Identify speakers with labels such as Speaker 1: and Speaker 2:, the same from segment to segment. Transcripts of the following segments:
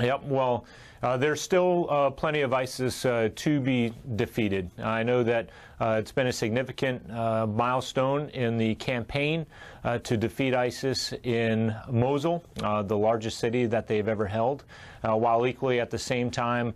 Speaker 1: Yep. Well, there's still plenty of ISIS to be defeated. I know that it's been a significant milestone in the campaign to defeat ISIS in Mosul, the largest city that they've ever held, while equally at the same time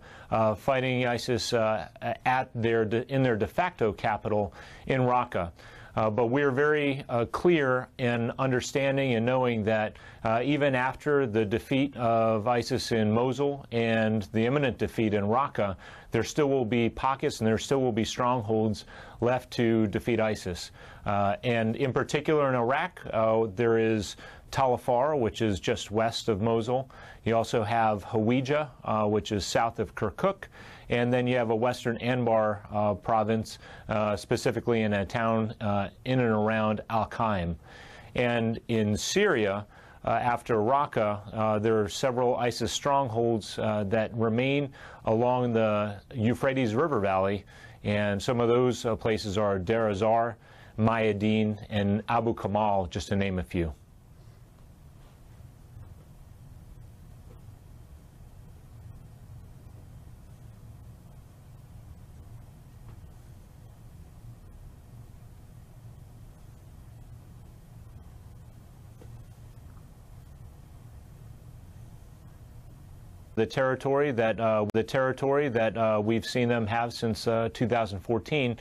Speaker 1: fighting ISIS in their de facto capital in Raqqa. But we're very clear in understanding and knowing that even after the defeat of ISIS in Mosul and the imminent defeat in Raqqa, there still will be pockets and there still will be strongholds left to defeat ISIS. And in particular in Iraq, there is Tal Afar, which is just west of Mosul. You also have Hawija, which is south of Kirkuk. And then you have a western Anbar province, specifically in a town in and around Al-Qaim. And in Syria, after Raqqa, there are several ISIS strongholds that remain along the Euphrates River Valley. And some of those places are Deir ez-Zor, Mayadeen, and Abu Kamal, just to name a few. The territory that we've seen them have since 2014,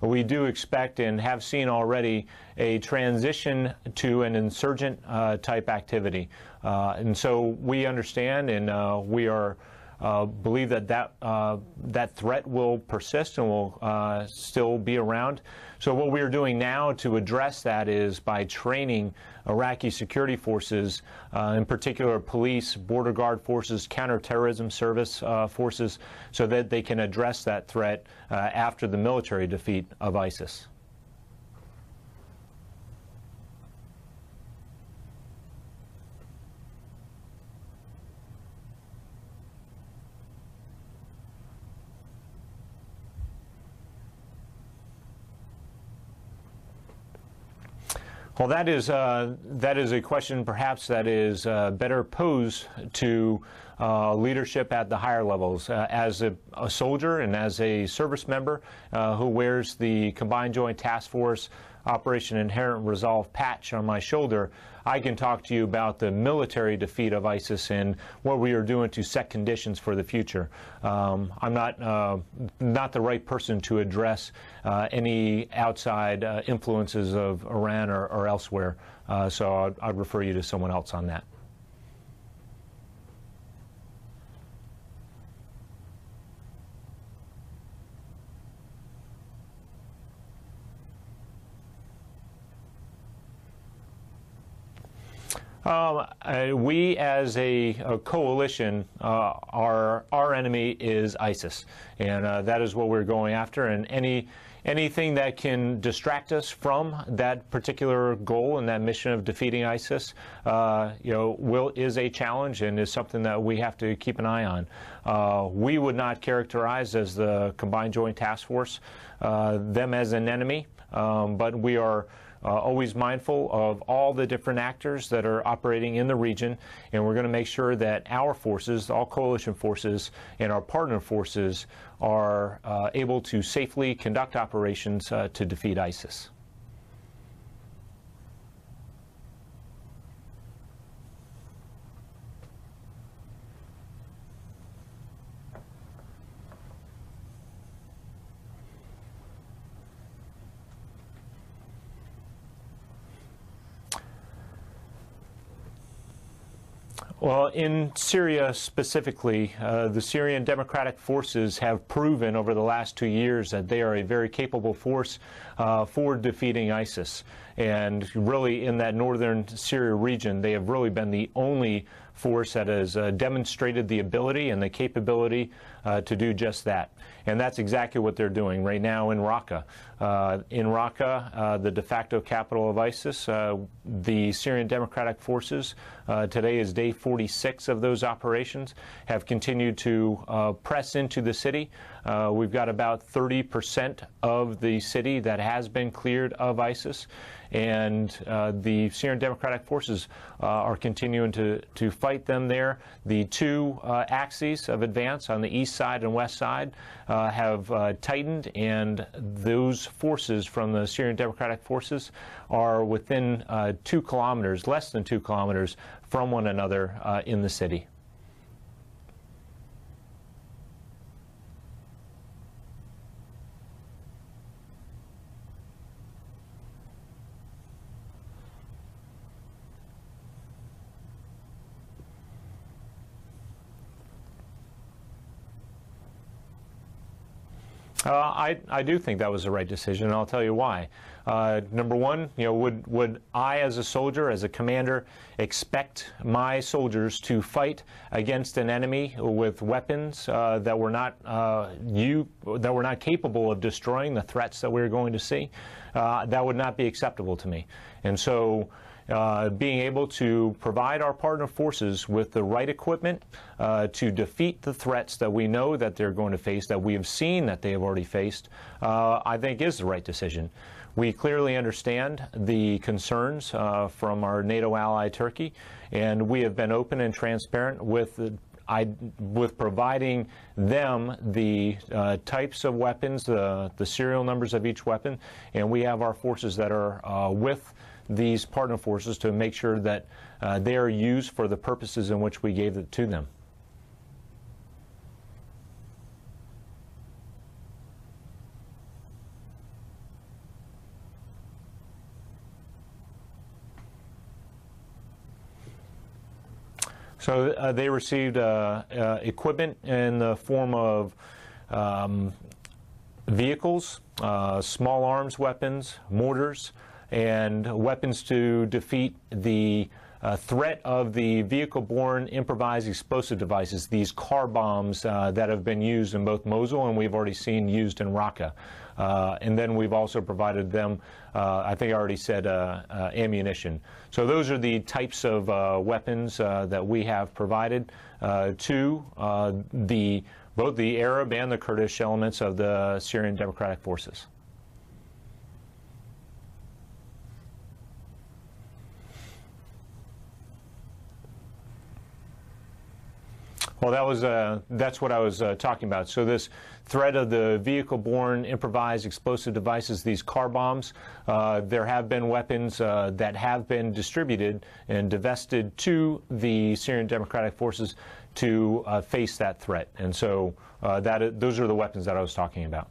Speaker 1: we do expect and have seen already a transition to an insurgent type activity. And so we understand and we are believe that that threat will persist and will still be around. So what we are doing now to address that is by training Iraqi security forces, in particular police, border guard forces, counterterrorism service forces, so that they can address that threat after the military defeat of ISIS. Well, that is a question perhaps that is better posed to leadership at the higher levels. As a soldier and as a service member who wears the Combined Joint Task Force Operation Inherent Resolve patch on my shoulder, I can talk to you about the military defeat of ISIS and what we are doing to set conditions for the future. I'm not the right person to address any outside influences of Iran or elsewhere, so I'd refer you to someone else on that. We as a coalition, our enemy is ISIS, and that is what we're going after, and anything that can distract us from that particular goal and that mission of defeating ISIS, is a challenge and is something that we have to keep an eye on. We would not characterize as the Combined Joint Task Force them as an enemy, but we are always mindful of all the different actors that are operating in the region, and we're going to make sure that our forces, all coalition forces, and our partner forces are able to safely conduct operations to defeat ISIS. Well, in Syria specifically, the Syrian Democratic Forces have proven over the last 2 years that they are a very capable force for defeating ISIS. And really in that northern Syria region, they have really been the only force that has demonstrated the ability and the capability to do just that. And that's exactly what they're doing right now in Raqqa. In Raqqa, the de facto capital of ISIS, the Syrian Democratic Forces, today is day 46 of those operations, have continued to press into the city. We've got about 30% of the city that has been cleared of ISIS. and the Syrian Democratic Forces are continuing to fight them there. The two axes of advance on the east side and west side have tightened, and those forces from the Syrian Democratic Forces are within 2 kilometers, less than 2 kilometers from one another in the city. I do think that was the right decision, and I'll tell you why. Number one, would I, as a soldier, as a commander, expect my soldiers to fight against an enemy with weapons that were not capable of destroying the threats that we were going to see? That would not be acceptable to me. And so, being able to provide our partner forces with the right equipment to defeat the threats that we know that they're going to face, that we have seen that they have already faced, I think is the right decision. We clearly understand the concerns from our NATO ally Turkey, and we have been open and transparent with providing them the types of weapons, the serial numbers of each weapon, and we have our forces that are with these partner forces to make sure that they are used for the purposes in which we gave it to them. So they received equipment in the form of vehicles, small arms weapons, mortars, and weapons to defeat the threat of the vehicle-borne improvised explosive devices, these car bombs that have been used in both Mosul and we've already seen used in Raqqa. And then we've also provided them, I think I already said, ammunition. So those are the types of weapons that we have provided to both the Arab and the Kurdish elements of the Syrian Democratic Forces. Well, that's what I was talking about. So this threat of the vehicle-borne improvised explosive devices, these car bombs, there have been weapons that have been distributed and divested to the Syrian Democratic Forces to face that threat. And so those are the weapons that I was talking about.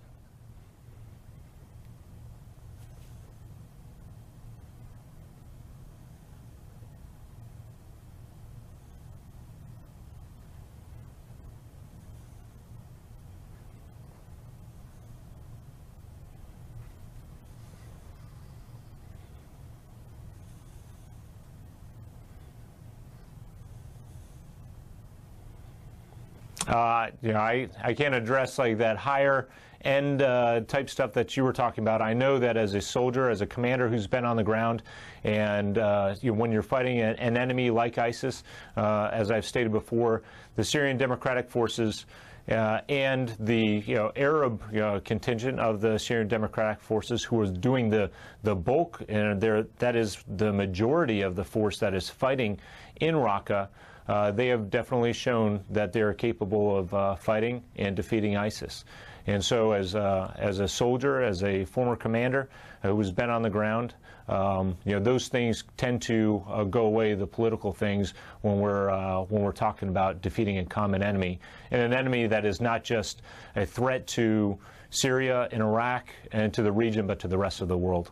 Speaker 1: I can't address like that higher end type stuff that you were talking about. I know that as a soldier, as a commander who's been on the ground, and when you're fighting an enemy like ISIS, as I've stated before, the Syrian Democratic Forces and the Arab contingent of the Syrian Democratic Forces, who is doing the bulk, and that is the majority of the force that is fighting in Raqqa. They have definitely shown that they are capable of fighting and defeating ISIS. And so as a soldier, as a former commander who's been on the ground, those things tend to go away, the political things, when we're talking about defeating a common enemy, and an enemy that is not just a threat to Syria and Iraq and to the region, but to the rest of the world.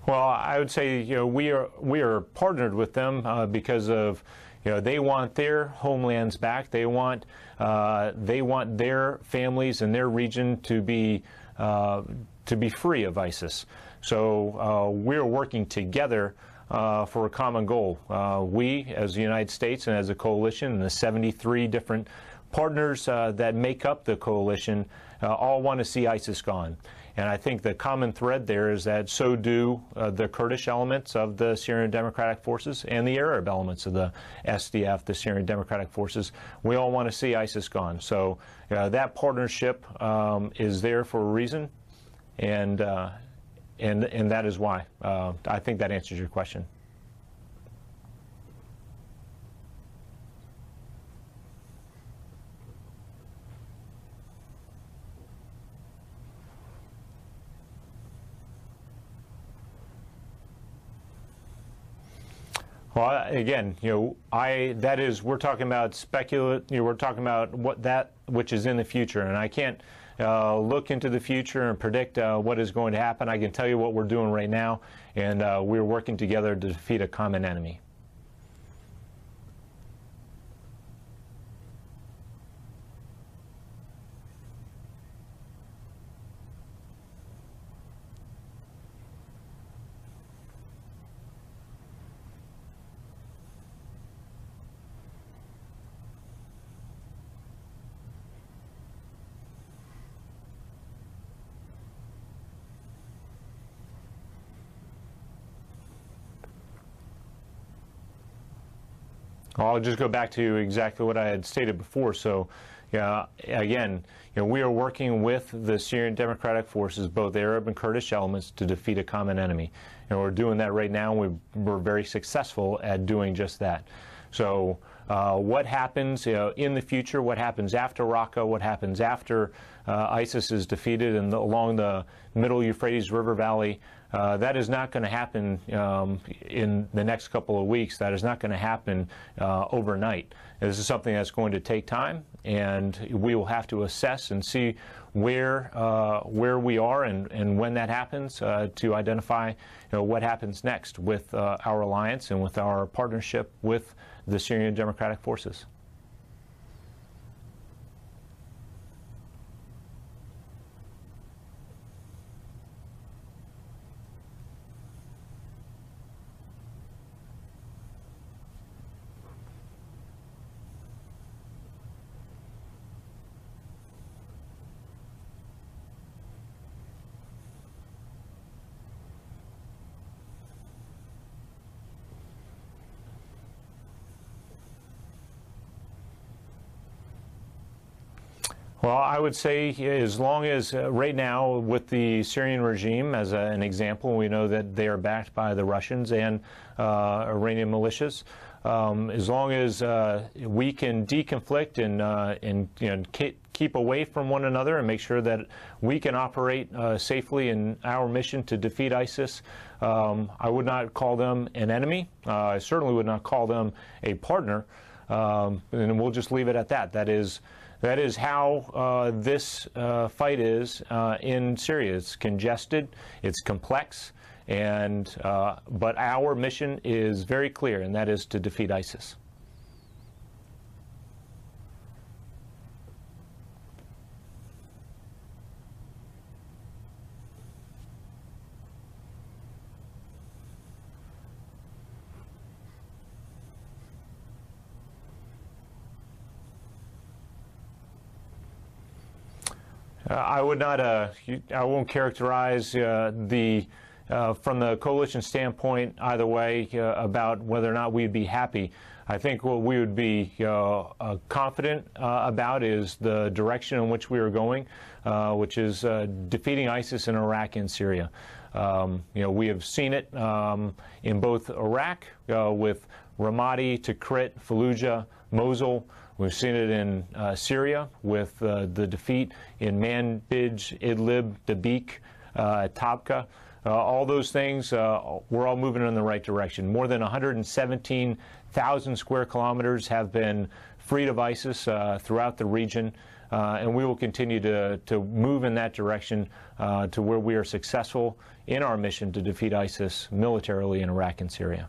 Speaker 1: Well, I would say we are partnered with them because of they want their homelands back. They want their families and their region to be free of ISIS. So we're working together for a common goal. We, as the United States and as a coalition, and the 73 different partners that make up the coalition, all want to see ISIS gone. And I think the common thread there is that so do the Kurdish elements of the Syrian Democratic Forces and the Arab elements of the SDF, the Syrian Democratic Forces. We all want to see ISIS gone. So that partnership is there for a reason, and that is why. I think that answers your question. Well, again, we're talking about we're talking about that which is in the future, and I can't look into the future and predict what is going to happen. I can tell you what we're doing right now, and we're working together to defeat a common enemy. I'll just go back to exactly what I had stated before. So, again, we are working with the Syrian Democratic Forces, both Arab and Kurdish elements, to defeat a common enemy. And we're doing that right now. We're very successful at doing just that. So what happens in the future, what happens after Raqqa, what happens after ISIS is defeated and along the middle Euphrates River Valley, that is not going to happen in the next couple of weeks. That is not going to happen overnight. This is something that's going to take time, and we will have to assess and see where we are and when that happens to identify what happens next with our alliance and with our partnership with the Syrian Democratic Forces. Well, I would say as long as right now with the Syrian regime as an example, we know that they are backed by the Russians and Iranian militias. As long as we can deconflict and keep away from one another and make sure that we can operate safely in our mission to defeat ISIS, I would not call them an enemy. I certainly would not call them a partner, and we'll just leave it at that. That is how this fight is in Syria. It's congested, it's complex, and but our mission is very clear, and that is to defeat ISIS. I would not. I won't characterize from the coalition standpoint either way about whether or not we'd be happy. I think what we would be confident about is the direction in which we are going, which is defeating ISIS in Iraq and Syria. We have seen it in both Iraq with Ramadi, Tikrit, Fallujah, Mosul. We've seen it in Syria with the defeat in Manbij, Idlib, Dabiq, Tabqa. All those things, we're all moving in the right direction. More than 117,000 square kilometers have been freed of ISIS throughout the region, and we will continue to move in that direction to where we are successful in our mission to defeat ISIS militarily in Iraq and Syria.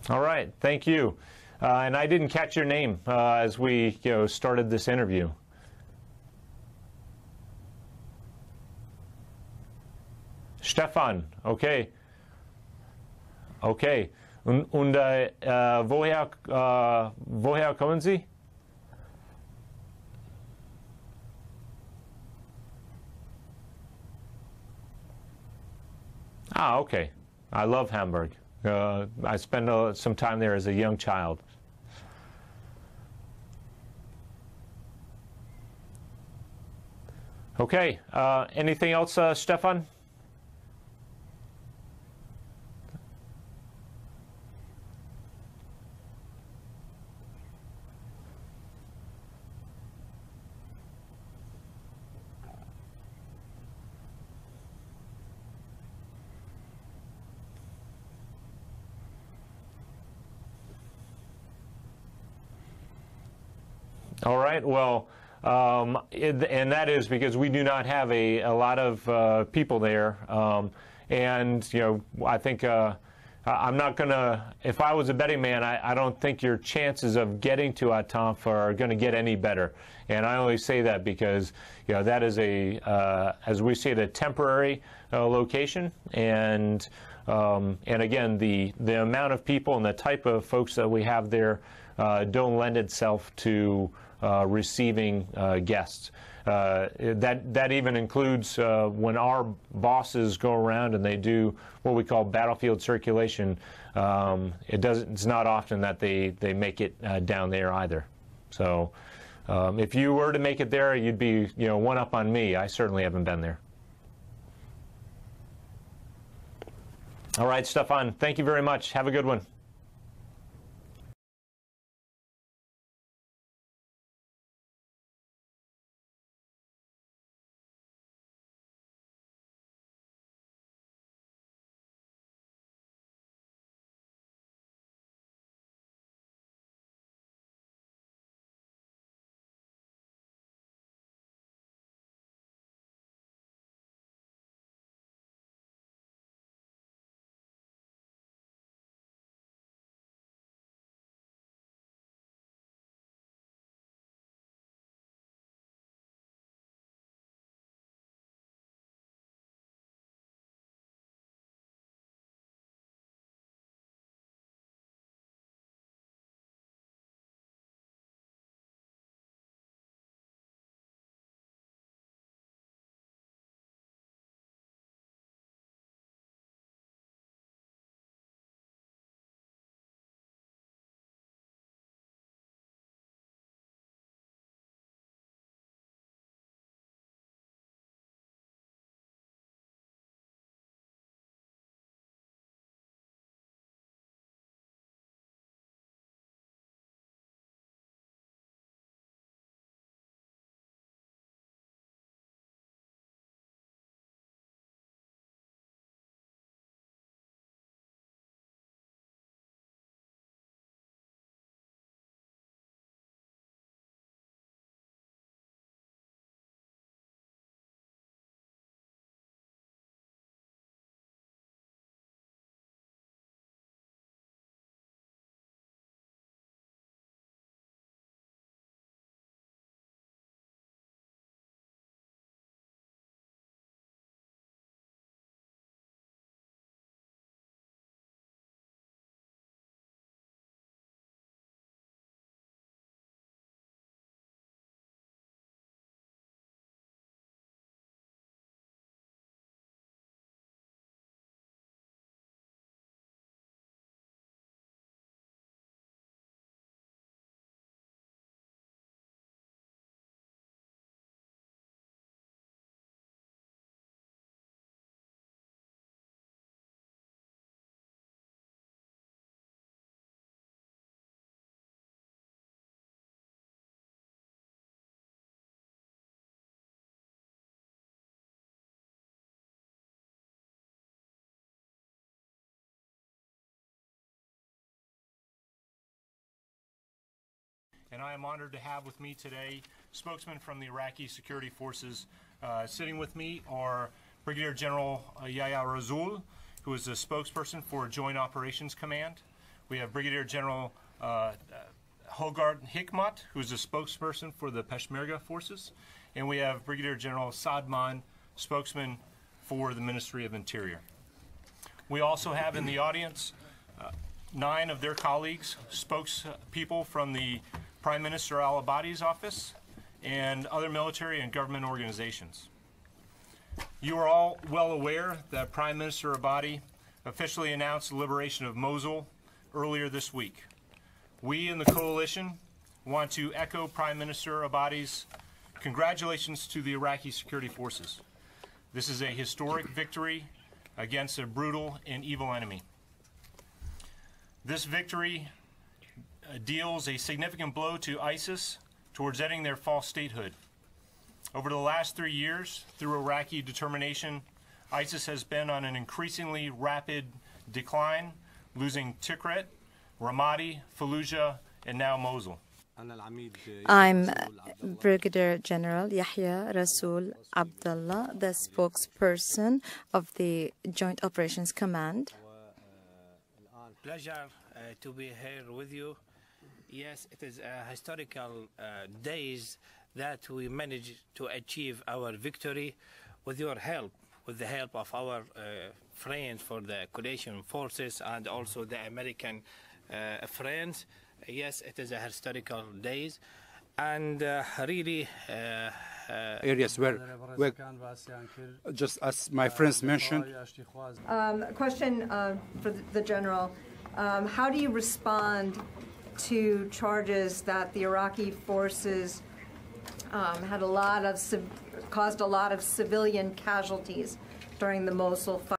Speaker 1: All right, thank you. And I didn't catch your name as we started this interview. Stefan, okay. Okay. Und woher kommen Sie? Ah, okay. I love Hamburg. I spent some time there as a young child. Okay. Anything else, Stefan? All right. Well, and that is because we do not have a lot of people there. And, you know, I think I'm not going to, if I was a betting man, I don't think your chances of getting to Atanf are going to get any better. And I only say that because, you know, that is as we see it, a temporary location. And again, the amount of people and the type of folks that we have there don't lend itself to receiving guests. That even includes when our bosses go around and they do what we call battlefield circulation. It's not often that they make it down there either. So if you were to make it there, you'd be, you know, one up on me. I certainly haven't been there. All right, Stefan, thank you very much. Have a good one. And I am honored to have with me today spokesmen from the Iraqi security forces. Sitting with me are Brigadier General Yahya Razul, who is the spokesperson for Joint Operations Command. We have Brigadier General Hogard Hikmat, who is the spokesperson for the Peshmerga forces. And we have Brigadier General Sadman, spokesman for the Ministry of Interior. We also have in the audience 9 of their colleagues, spokespeople from the Prime Minister al-Abadi's office and other military and government organizations. You are all well aware that Prime Minister Abadi officially announced the liberation of Mosul earlier this week. We in the coalition want to echo Prime Minister Abadi's congratulations to the Iraqi security forces. This is a historic victory against a brutal and evil enemy. This victory deals a significant blow to ISIS towards ending their false statehood. Over the last 3 years, through Iraqi determination, ISIS has been on an increasingly rapid decline, losing Tikrit, Ramadi, Fallujah, and now Mosul.
Speaker 2: I'm Brigadier General Yahya Rasul Abdullah, the spokesperson of the Joint Operations Command.
Speaker 3: Pleasure to be here with you. Yes, it is a historical days that we managed to achieve our victory with your help, with the help of our friends for the coalition forces and also the American friends. Yes, it is a historical days, and really
Speaker 4: areas where just as my friends mentioned.
Speaker 5: A question for the General. How do you respond to charges that the Iraqi forces caused a lot of civilian casualties during the Mosul fight?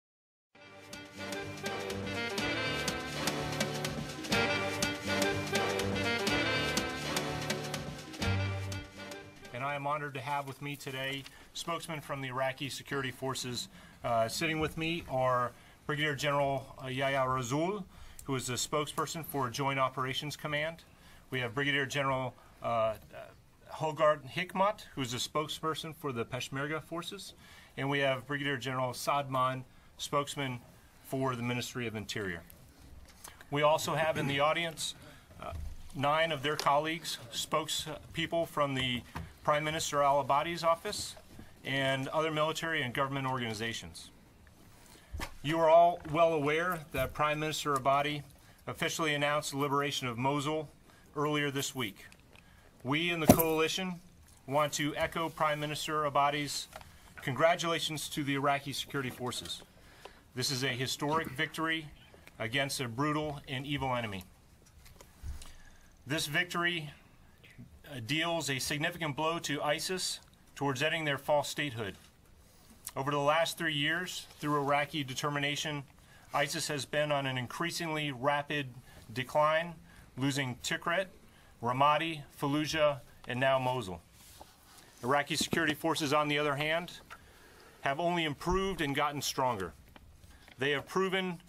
Speaker 1: And I am honored to have with me today spokesmen from the Iraqi security forces. Sitting with me are Brigadier General Yahya Rasul, who is the spokesperson for Joint Operations Command. We have Brigadier General Hogard Hikmat, who is the spokesperson for the Peshmerga forces. And we have Brigadier General Sadman, spokesman for the Ministry of Interior. We also have in the audience 9 of their colleagues, spokespeople from the Prime Minister al-Abadi's office and other military and government organizations. You are all well aware that Prime Minister Abadi officially announced the liberation of Mosul earlier this week. We in the coalition want to echo Prime Minister Abadi's congratulations to the Iraqi security forces. This is a historic victory against a brutal and evil enemy. This victory deals a significant blow to ISIS towards ending their false statehood. Over the last 3 years, through Iraqi determination, ISIS has been on an increasingly rapid decline, losing Tikrit, Ramadi, Fallujah, and now Mosul. Iraqi security forces, on the other hand, have only improved and gotten stronger. They have proven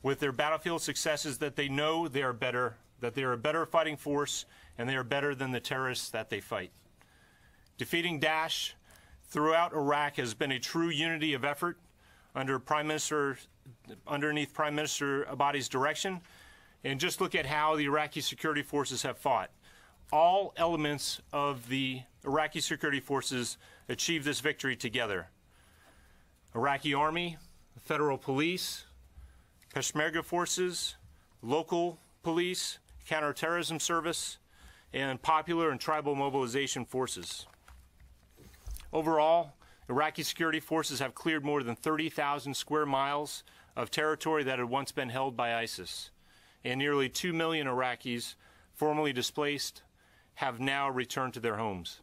Speaker 1: with their battlefield successes that they know they are better, that they are a better fighting force, and they are better than the terrorists that they fight. Defeating Daesh throughout Iraq has been a true unity of effort underneath Prime Minister Abadi's direction. And just look at how the Iraqi security forces have fought. All elements of the Iraqi security forces achieved this victory together. Iraqi army, federal police, Peshmerga forces, local police, counterterrorism service, and popular and tribal mobilization forces. Overall, Iraqi security forces have cleared more than 30,000 square miles of territory that had once been held by ISIS, and nearly 2 million Iraqis formerly displaced have now returned to their homes.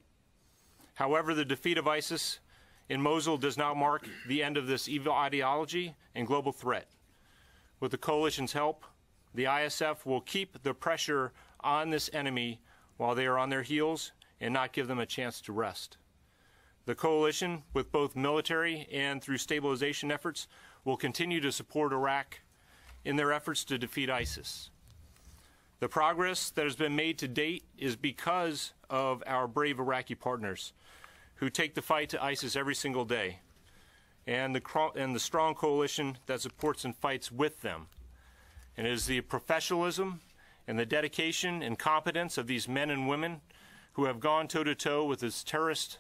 Speaker 1: However, the defeat of ISIS in Mosul does not mark the end of this evil ideology and global threat. With the coalition's help, the ISF will keep the pressure on this enemy while they are on their heels and not give them a chance to rest. The coalition, with both military and through stabilization efforts, will continue to support Iraq in their efforts to defeat ISIS. The progress that has been made to date is because of our brave Iraqi partners who take the fight to ISIS every single day, and the strong coalition that supports and fights with them. And it is the professionalism and the dedication and competence of these men and women who have gone toe-to-toe with this terrorist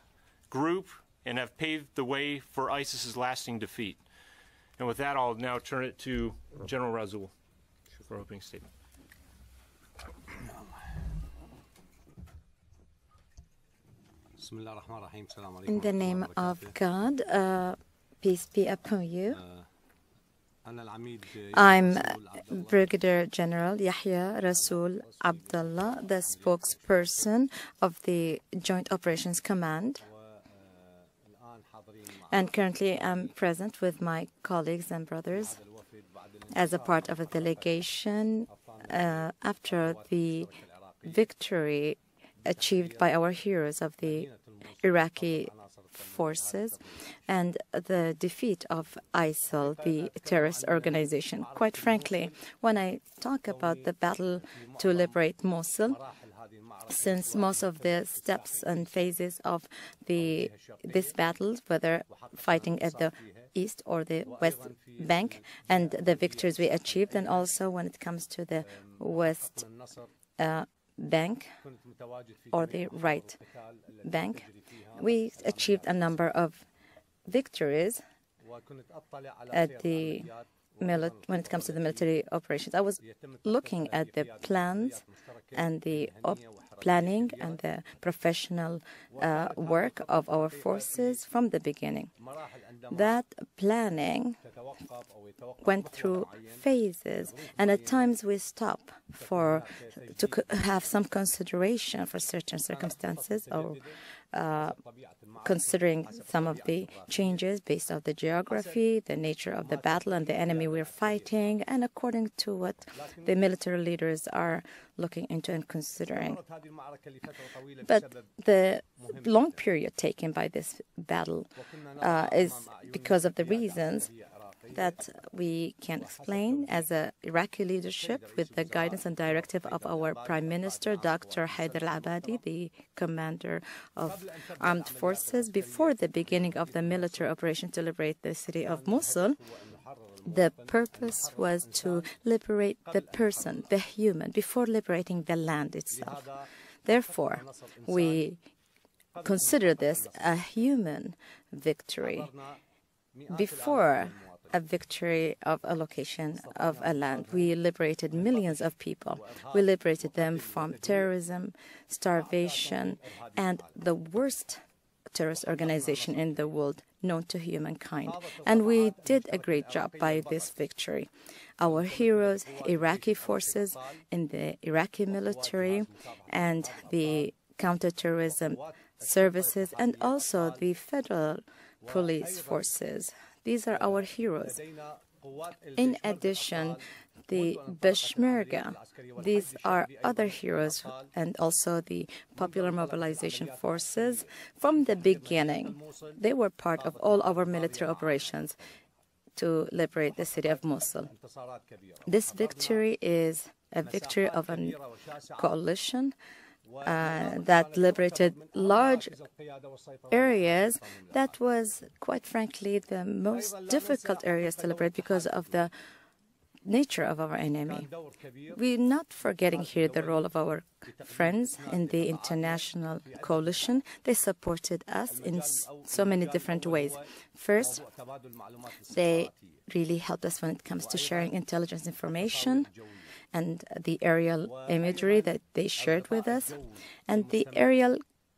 Speaker 1: group and have paved the way for ISIS's lasting defeat. And with that, I'll now turn it to General Rasool for opening statement.
Speaker 2: In the name of God, peace be upon you. I'm Brigadier General Yahya Rasool Abdullah, the spokesperson of the Joint Operations Command. And currently I'm present with my colleagues and brothers as a part of a delegation after the victory achieved by our heroes of the Iraqi forces and the defeat of ISIL, the terrorist organization. Quite frankly, when I talk about the battle to liberate Mosul, since most of the steps and phases of this battle, whether fighting at the east or the west bank, and the victories we achieved, and also when it comes to the west bank or the right bank, we achieved a number of victories at the when it comes to the military operations. I was looking at the plans and the planning and the professional work of our forces from the beginning. That planning went through phases, and at times we stop to have some consideration for certain circumstances or considering some of the changes based on the geography, the nature of the battle, and the enemy we're fighting, and according to what the military leaders are looking into and considering. But the long period taken by this battle is because of the reasons that we can explain as a Iraqi leadership with the guidance and directive of our Prime Minister, Dr. Haider al-Abadi, the commander of armed forces. Before the beginning of the military operation to liberate the city of Mosul, the purpose was to liberate the person, the human, before liberating the land itself. Therefore, we consider this a human victory. Before a victory of a location of a land, we liberated millions of people. We liberated them from terrorism, starvation, and the worst terrorist organization in the world known to humankind. And we did a great job by this victory. Our heroes, Iraqi forces in the Iraqi military and the counterterrorism services, and also the federal police forces. These are our heroes. In addition, the Peshmerga, these are other heroes, and also the Popular Mobilization Forces. From the beginning, they were part of all our military operations to liberate the city of Mosul. This victory is a victory of a coalition that liberated large areas that was, quite frankly, the most difficult areas to liberate because of the nature of our enemy. We're not forgetting here the role of our friends in the international coalition. They supported us in so many different ways. First, they really helped us when it comes to sharing intelligence information and the aerial imagery that they shared with us, and the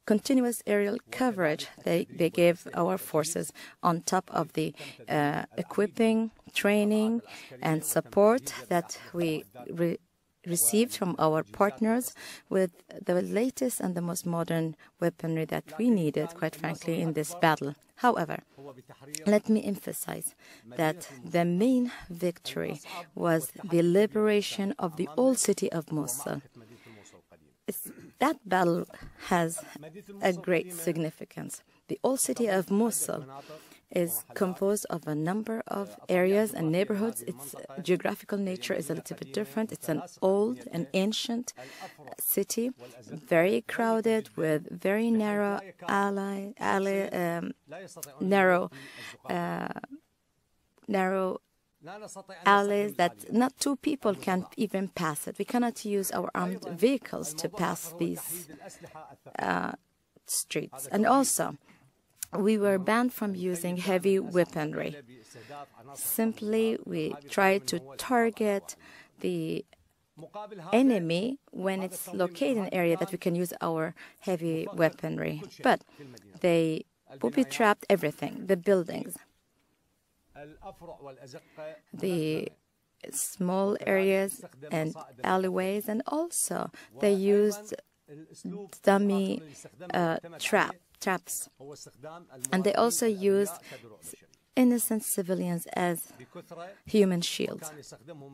Speaker 2: continuous aerial coverage they gave our forces on top of the equipping, training, and support that we received from our partners with the latest and the most modern weaponry that we needed, quite frankly, in this battle. However, let me emphasize that the main victory was the liberation of the old city of Mosul. That battle has a great significance. The old city of Mosul is composed of a number of areas and neighborhoods. Its geographical nature is a little bit different. It's an old and ancient city, very crowded with very narrow alleys that not two people can even pass it. We cannot use our armed vehicles to pass these streets. And also, we were banned from using heavy weaponry. Simply, we tried to target the enemy when it's located in an area that we can use our heavy weaponry. But they booby-trapped everything, the buildings, the small areas and alleyways, and also they used dummy traps. And they also used innocent civilians as human shields.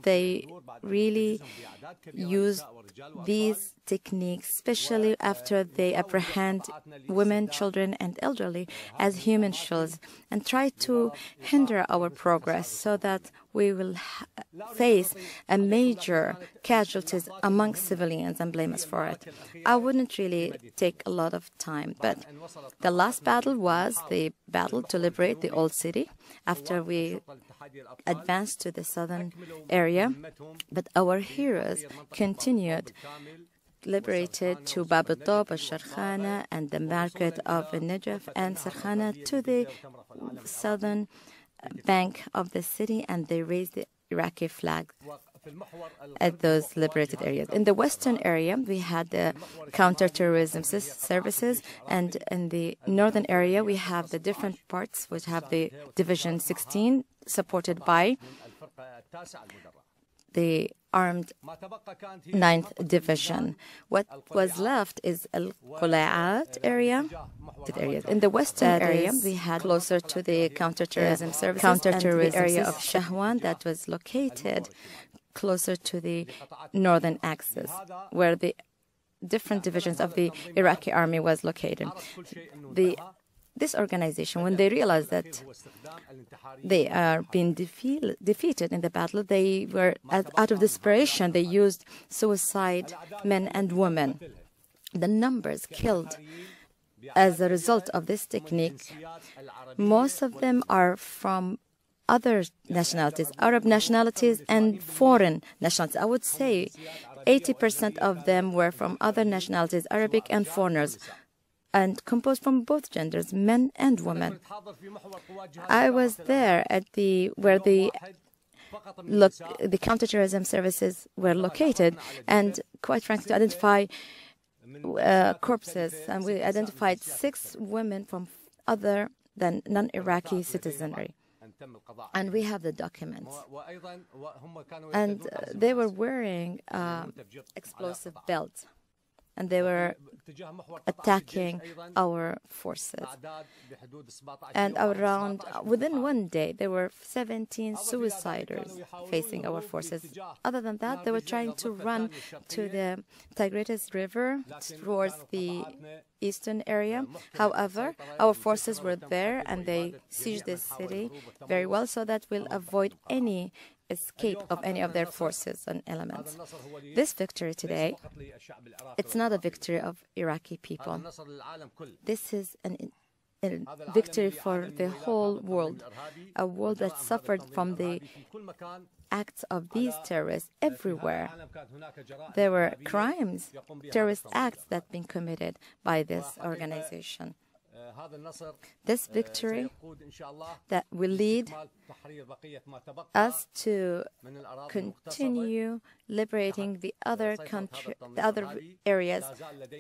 Speaker 2: They really used these techniques, especially after they apprehend women, children, and elderly as human shields, and try to hinder our progress so that we will face a major casualties among civilians and blame us for it. I wouldn't really take a lot of time, but the last battle was the battle to liberate the old city after we advanced to the southern area. But our heroes continued, liberated to Bab al-Tob, al-Sharkhana, and the market of Najaf and Sarkhana to the southern bank of the city, and they raised the Iraqi flag at those liberated areas. In the western area, we had the counterterrorism services, and in the northern area, we have the different parts, which have the Division 16, supported by the armed 9th Division. What was left is Al-Qula'at area. In the western area, we had closer to the counterterrorism services, and the area of Shahwan that was located closer to the northern axis, where the different divisions of the Iraqi army was located. This organization, when they realized that they are being defeated in the battle, they were, out of desperation, they used suicide men and women. The numbers killed as a result of this technique, most of them are from other nationalities, Arab nationalities and foreign nationalities. I would say 80% of them were from other nationalities, Arabic and foreigners, and composed from both genders, men and women. I was there at where the counterterrorism services were located, and quite frankly, to identify corpses, and we identified 6 women from other than non-Iraqi citizenry. And we have the documents. And they were wearing explosive belts, and they were attacking our forces. And within one day, there were 17 suiciders facing our forces. Other than that, they were trying to run to the Tigris River towards the eastern area. However, our forces were there, and they sieged this city very well so that we'll avoid any escape of any of their forces and elements. This victory today, it's not a victory of Iraqi people. This is a victory for the whole world, a world that suffered from the acts of these terrorists everywhere. There were crimes, terrorist acts that have been committed by this organization. This victory that will lead us to continue liberating the other areas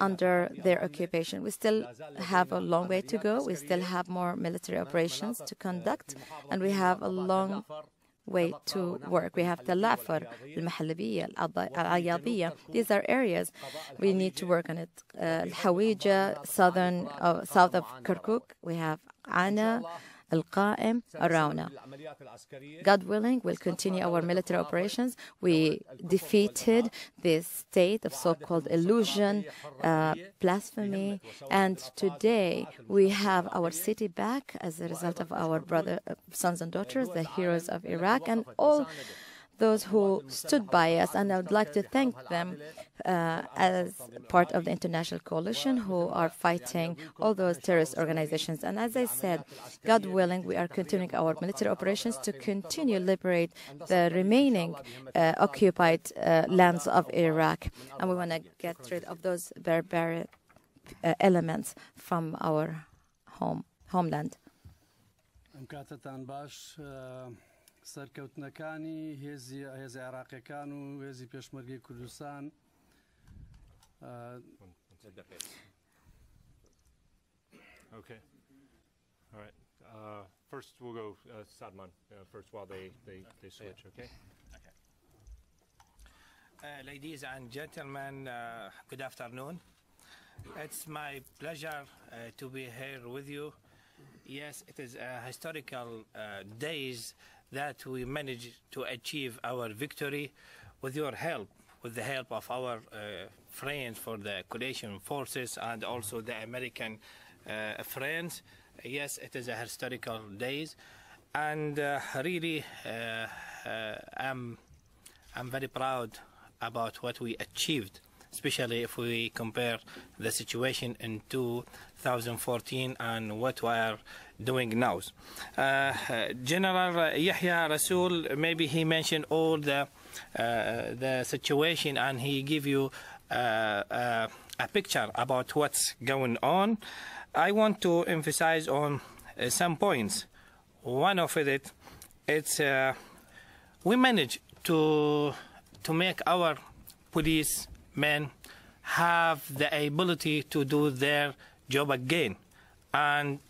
Speaker 2: under their occupation. We still have a long way to go. We still have more military operations to conduct, and we have a long way to work. We have the Lafar, Al-Mahallabiyya, Al-Ayadiyya. These are areas we need to work on it. Al-Hawija, south of Kirkuk. We have Ana, Al-Qa'im, Arauna. God willing, we'll continue our military operations. We defeated this state of so-called illusion, blasphemy, and today we have our city back as a result of our sons and daughters, the heroes of Iraq, and all those who stood by us, and I would like to thank them as part of the international coalition who are fighting all those terrorist organizations. And as I said, God willing, we are continuing our military operations to continue liberate the remaining occupied lands of Iraq, and we want to get rid of those barbaric elements from our home. homeland.
Speaker 6: سەرکەوتنەکانی هێزی عێراقیەکان و هێزی پێشمەرگەی کوردستان
Speaker 1: Okay. All right. First, we'll go Sadman first while they switch, okay?
Speaker 3: Ladies and gentlemen, good afternoon. It's my pleasure to be here with you. Yes, it is a historical days that we managed to achieve our victory with your help, with the help of our friends for the coalition forces and also the American friends. Yes, it is a historical days, and really I'm very proud about what we achieved, especially if we compare the situation in 2014 and what we are doing now. General Yahya Rasool, maybe he mentioned all the situation and he give you a picture about what's going on. I want to emphasize on some points. One of it, it's we managed to make our policemen have the ability to do their job again, and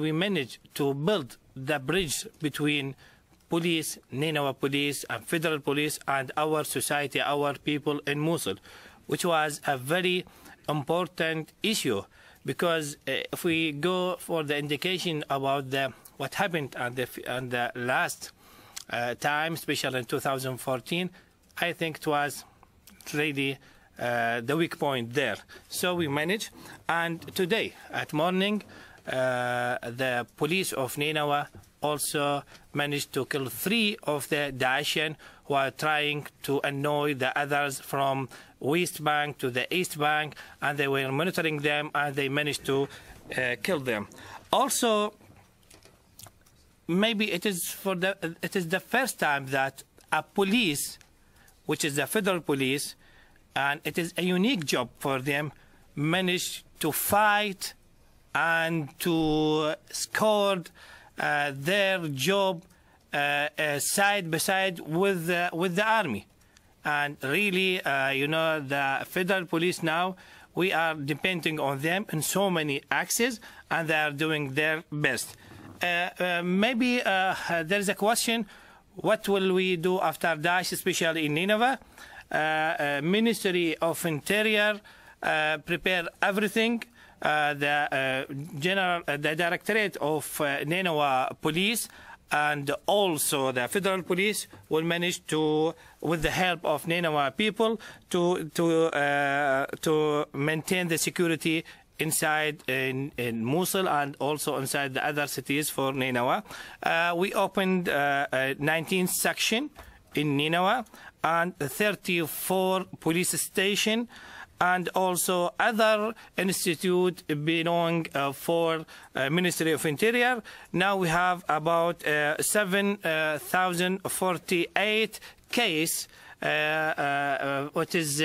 Speaker 3: we managed to build the bridge between police, Nineveh police, and federal police, and our society, our people in Mosul, which was a very important issue. Because if we go for the indication about what happened on the last time, especially in 2014, I think it was really the weak point there. So we managed, and today at morning, the police of Nineveh also managed to kill 3 of the Daeshian who are trying to annoy the others from West Bank to the East Bank, and they were monitoring them, and they managed to kill them. Also, maybe it is the first time that a police, which is the federal police, and it is a unique job for them, managed to fight and to score their job side by side with the army. And really, you know, the federal police now, we are depending on them in so many axes, and they are doing their best. Maybe there is a question, what will we do after Daesh, especially in Nineveh? Ministry of Interior prepare everything. The Directorate of Nineveh Police and also the federal police will manage to, with the help of Nineveh people, to maintain the security inside in Mosul and also inside the other cities for Nineveh. We opened a 19th section in Nineveh and 34 police stations, and also other institute belong for Ministry of Interior. Now we have about 7,048 case what is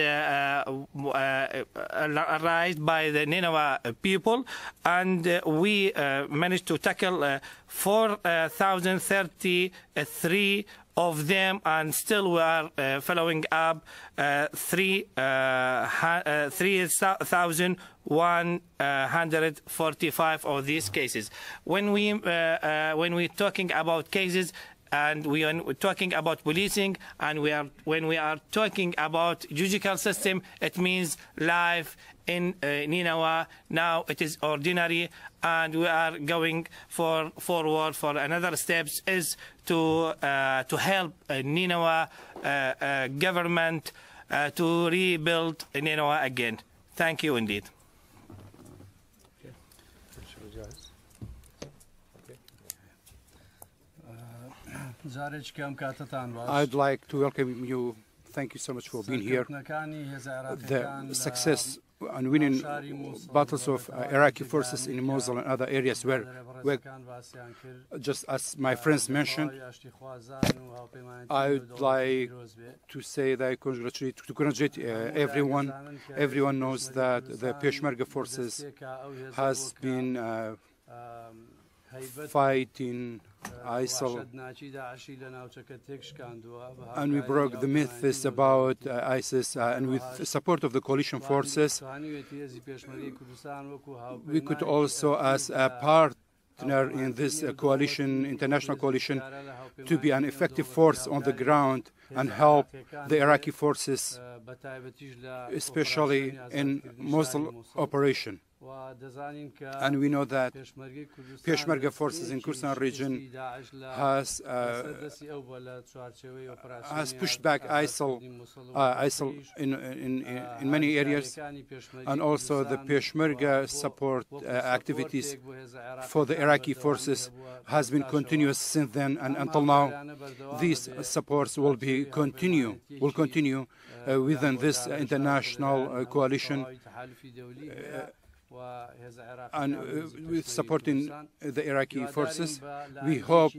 Speaker 3: raised by the Nineveh people, and we managed to tackle 4,033 of them, and still we are following up 3,145 of these cases. When we're talking about cases, and we're talking about policing, and when we are talking about judicial system, it means life in Nineveh. Now it is ordinary, and we are going forward for another steps is to help Nineveh government to rebuild Nineveh again. Thank you indeed.
Speaker 4: I'd like to welcome you. Thank you so much for being here. The success and winning battles of Iraqi forces in Mosul and other areas where just as my friends mentioned, I would like to say that I congratulate everyone. Everyone knows that the Peshmerga forces has been fighting ISIL, and we broke the myths about ISIS, and with the support of the coalition forces, we could also, as a partner in this coalition, international coalition, to be an effective force on the ground and help the Iraqi forces, especially in Mosul operation. And we know that Peshmerga forces in Kurdistan region has pushed back ISIL in many areas, and also the Peshmerga support activities for the Iraqi forces has been continuous since then, and until now these supports will continue within this international coalition, and with supporting the Iraqi forces. We hope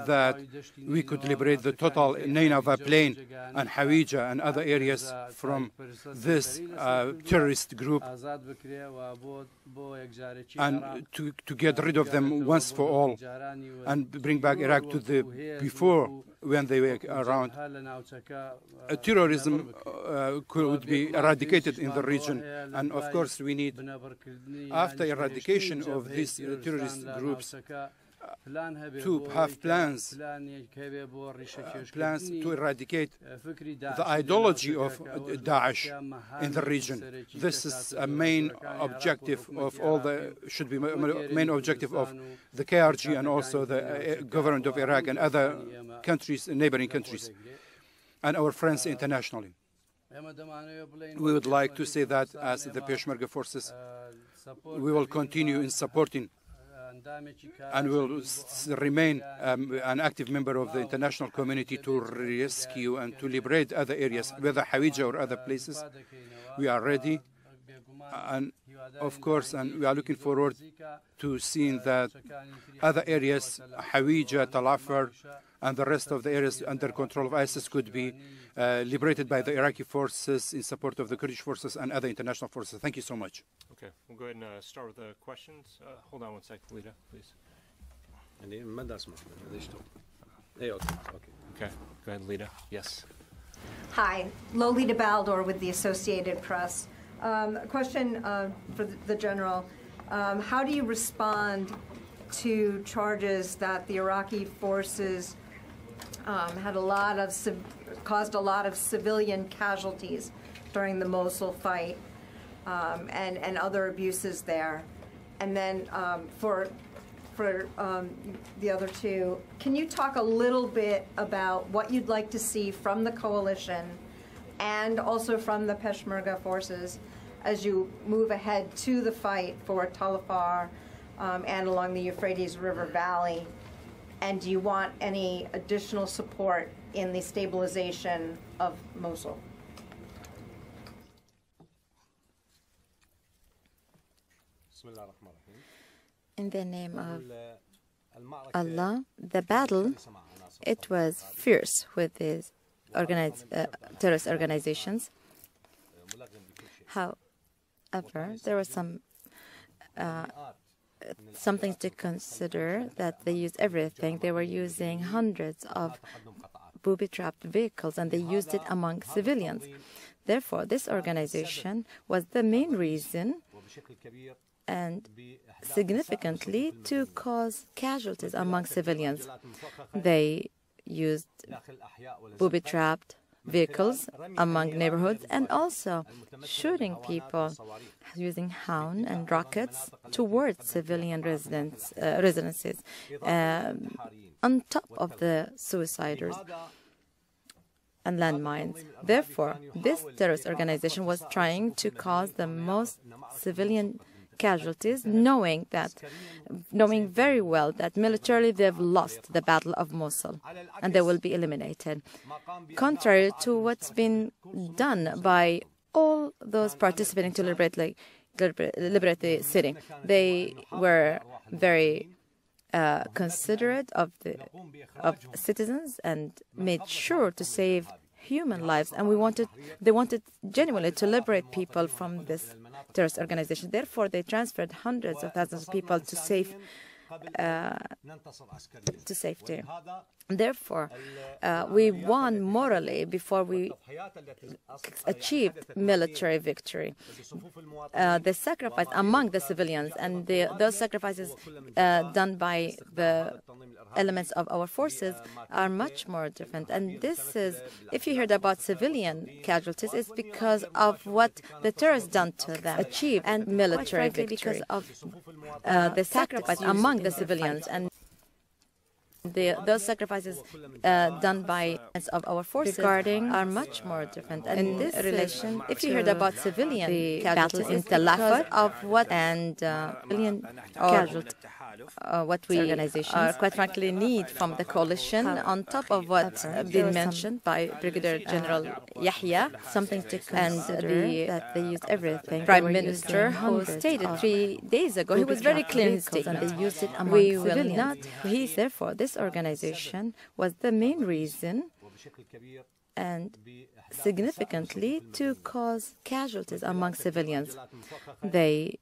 Speaker 4: that we could liberate the total Nineveh plain and Hawija and other areas from this terrorist group, and to get rid of them once for all, and bring back Iraq to the before, when they were around. Terrorism could be eradicated in the region, and of course we need, after eradication of these terrorist groups, to have plans to eradicate the ideology of Daesh in the region. This is a main objective of should be main objective of the KRG and also the government of Iraq and other countries, neighboring countries, and our friends internationally. We would like to say that as the Peshmerga forces, we will continue in supporting, and will remain an active member of the international community to rescue and to liberate other areas, whether Hawija or other places. We are ready, and of course, and we are looking forward to seeing that other areas, Hawija, Tal Afar, and the rest of the areas under control of ISIS could be liberated by the Iraqi forces in support of the Kurdish forces and other international forces. Thank you so much.
Speaker 1: Okay, we'll go ahead and start with the questions. Hold on one second, Lita, please. Okay, go ahead, Lita. Yes.
Speaker 5: Hi, Lolita Baldor with the Associated Press. A question for the General. How do you respond to charges that the Iraqi forces caused a lot of civilian casualties during the Mosul fight, and other abuses there? And then for the other two, can you talk a little bit about what you'd like to see from the coalition and also from the Peshmerga forces as you move ahead to the fight for Tal Afar and along the Euphrates River Valley? And do you want any additional support in the stabilization of Mosul?
Speaker 2: In the name of Allah, the battle, it was fierce with these terrorist organizations. However, there was some things to consider, that they used everything. They were using hundreds of booby-trapped vehicles, and they used it among civilians. Therefore, this organization was the main reason, and significantly, to cause casualties among civilians. They used booby-trapped vehicles among neighborhoods, and also shooting people using hound and rockets towards civilian residences, on top of the suiciders and landmines. Therefore, this terrorist organization was trying to cause the most civilian casualties, knowing very well that militarily they've lost the Battle of Mosul and they will be eliminated. Contrary to what's been done by all those participating to liberate the city, they were very considerate of citizens and made sure to save human lives, and they wanted genuinely to liberate people from this terrorist organization. Therefore, they transferred hundreds of thousands of people to safety. Therefore, we won morally before we achieved military victory. The sacrifice among the civilians and those sacrifices done by the elements of our forces are much more different. And this is, if you heard about civilian casualties, it's because of what the terrorists done to them, achieved and military victory, because of the sacrifice among the civilians and those sacrifices done by of our forces are much more different. And in this relation, if you heard about civilian casualties in Tel Afar of what and civilian casualties, what we quite frankly need from the coalition, on top of what been mentioned by Brigadier General Yahya, something to consider, that they used everything. Prime Minister who stated 3 days ago, he was very clear in his statement, and they used it among civilians. Therefore, this organization was the main reason and significantly to cause casualties among civilians. They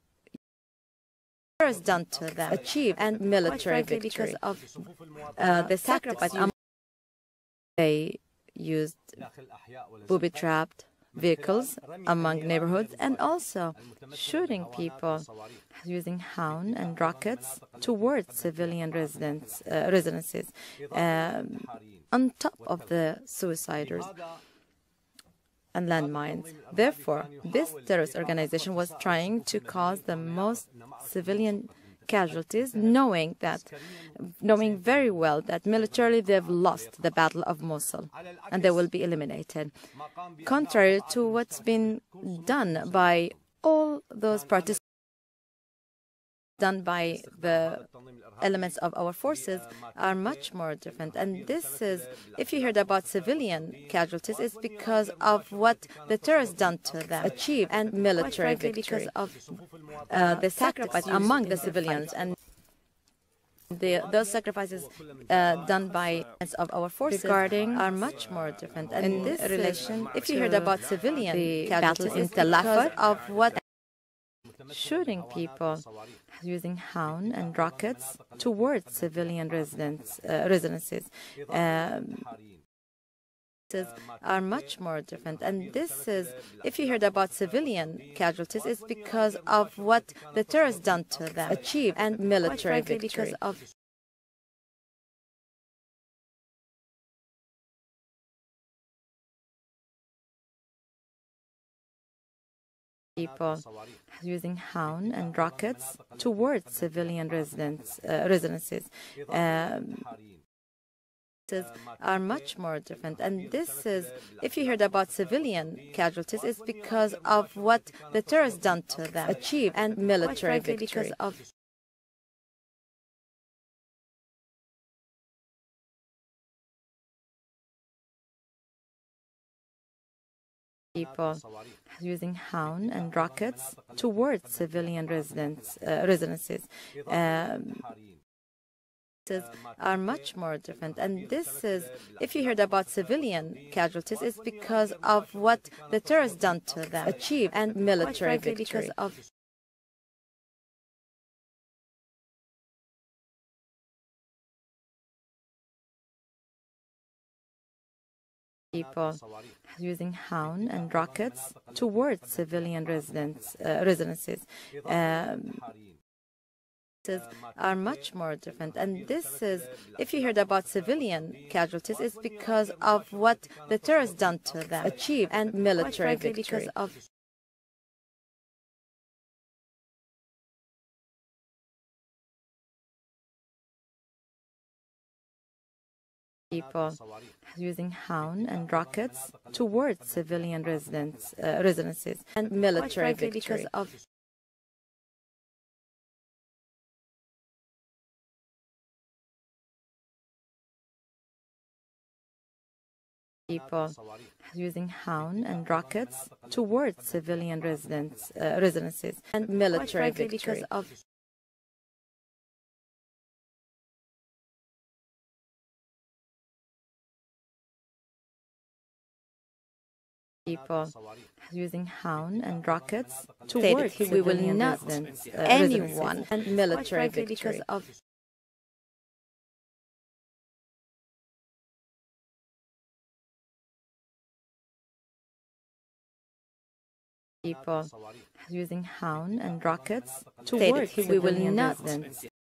Speaker 2: done to them, achieved and military victory, because of the sacrifice. They used booby-trapped vehicles among neighborhoods and also shooting people using hound and rockets towards civilian residences on top of the suiciders and landmines. Therefore, this terrorist organization was trying to cause the most civilian casualties, knowing very well that militarily they've lost the Battle of Mosul and they will be eliminated. Contrary to what's been done by all those participants, done by the elements of our forces are much more different. And this is, if you heard about civilian casualties, it's because of what the terrorists done to them, achieved and military victory, because of the sacrifice among the civilians and those sacrifices done by of our forces are much more different. And in this relation, if you heard about civilian casualties in Tel Afar of what shooting people using hound and rockets towards civilian residences are much more different. And this is, if you heard about civilian casualties, it's because of what the terrorists done to them, achieved and military victory, because of people using hound and rockets towards civilian residences are much more different. And this is, if you heard about civilian casualties, it's because of what the terrorists done to them, achieved and military victory, because of people using hound and rockets towards civilian residences are much more different. And this is, if you heard about civilian casualties, it's because of what the terrorists done to them, achieved and military victory, because of people using hound and rockets towards civilian residences are much more different. And this is, if you heard about civilian casualties, it's because of what the terrorists done to them, achieved and military victory, because of people using hound and rockets towards civilian residences and military victory, because of people using hound and rockets towards civilian residences and military victory, because of people using Hound and rockets stated we will not anyone and military victory. Because of people using Hound and rockets stated we will not